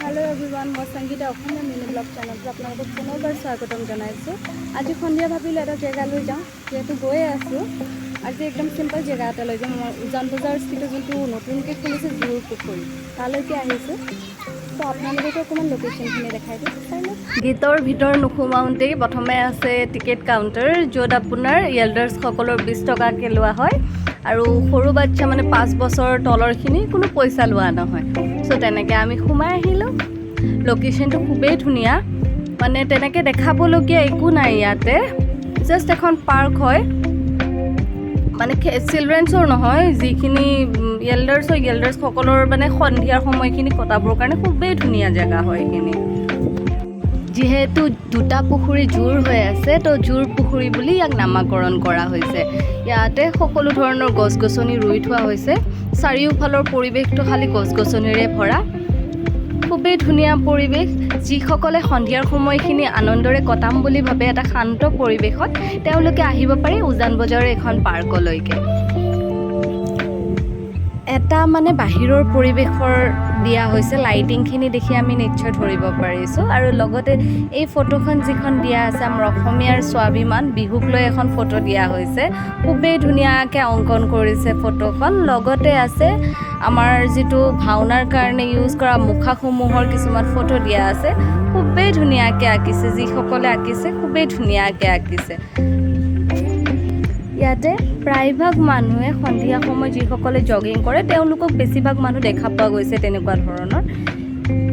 hello everyone मैं संगीता अखंड mini blog channel अपना पुनर्बार स्वागतम जानाइছো आज सन्धिया भाविले এটা জেগালৈ যাওঁ যেহেতু গৈ আছো আজি একদম সিম্পল জেগা এটা লৈ যাম উজান বজাৰ স্থিত যোনটো নতুনকৈ খুলিছে জুৰ পুখুৰী তালৈকে আহিছো তো আপোনালোকক অকমান লোকেশনখিনি দেখাই দিম গীতৰ ভিতৰ নুসুমাওঁতেই প্ৰথমে আছে টিকেট কাউণ্টাৰ য'ত আপোনাৰ এল্ডাৰ্ছ সকলৰ 20 টকাকৈ লোৱা হয় আৰু সৰু বাচ্চা মানে 5 বছৰ তলৰখিনি কোনো পইচা লোৱা নহয় সো তেনেকৈ আমি সোমাই আহিলোঁ লোকেশনটো খুবেই ধুনীয়া মানে তেনেকৈ দেখাবলগীয়া একো নাই ইয়াতে জাষ্ট এখন পাৰ্ক হয় মানে চিলড্ৰেনছৰ নহয় যিখিনি এল্ডাৰ্ছ সকলৰ মানে সন্ধিয়াৰ সময়খিনি কটাবৰ কাৰণে খুবেই ধুনীয়া জেগা হয় এইখিনি যেহেতু দুটা পুখুৰী জোৰ হৈ আছে তো জোৰ পুখুৰী বুলি ইয়াক নামাকৰণ কৰা হৈছে ইয়াতে সকলো ধৰণৰ গছ-গছনি ৰুই থোৱা হৈছে চাৰিওফালৰ পৰিৱেশটো খালি গছ-গছনিৰে ভৰা খুবেই ধুনীয়া পৰিৱেশ যিসকলে সন্ধিয়াৰ সময়খিনি আনন্দৰে কটাম বুলি ভাবে এটা শান্ত পৰিৱেশত তেওঁলোকে আহিব পাৰে উজান বজাৰৰ এখন পাৰ্কলৈকে এটা মানে বাহিৰৰ পৰিৱেশৰ দিয়া হৈছে লাইটিংখিনি দেখি আমি নিশ্চয় ধৰিব পাৰিছোঁ আৰু লগতে এই ফটোখন যিখন দিয়া আছে আমাৰ অসমীয়াৰ স্বাভিমান বিহুক লৈ এখন ফটো দিয়া হৈছে খুবেই ধুনীয়াকৈ অংকন কৰিছে ফটোখন লগতে আছে আমাৰ যিটো ভাওনাৰ কাৰণে ইউজ কৰা মুখাসমূহৰ কিছুমান ফটো দিয়া আছে খুবেই ধুনীয়াকৈ আঁকিছে যিসকলে আঁকিছে খুবেই ধুনীয়াকৈ আঁকিছে ইয়াতে প্ৰায়ভাগ মানুহে সন্ধিয়া সময় যিসকলে জগিং কৰে তেওঁলোকক বেছিভাগ মানুহ দেখা পোৱা গৈছে তেনেকুৱা ধৰণৰ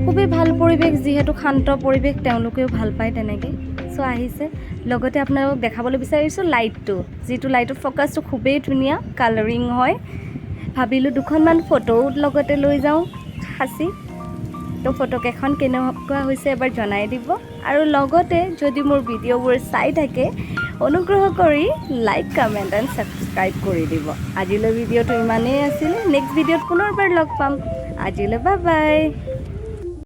খুবেই ভাল পৰিৱেশ যিহেতু শান্ত পৰিৱেশ তেওঁলোকেও ভাল পায় তেনেকৈ সো আহিছে লগতে আপোনালোকক দেখাবলৈ বিচাৰিছোঁ লাইটটো যিটো লাইটৰ ফ'কাছটো খুবেই ধুনীয়া কালাৰিং হয় ভাবিলোঁ দুখনমান ফটোও লগতে লৈ যাওঁ সাঁচি তো ফটোকেইখন কেনেকুৱা হৈছে এবাৰ জনাই দিব আৰু লগতে যদি মোৰ ভিডিঅ'বোৰ চাই থাকে অনুগ্ৰহ কৰি লাইক কমেণ্ট এণ্ড ছাবস্ক্ৰাইব কৰি দিব আজিলৈ ভিডিঅ'টো ইমানেই আছিল নেক্সট ভিডিঅ'ত পুনৰবাৰ লগ পাম আজিলৈ বাই বাই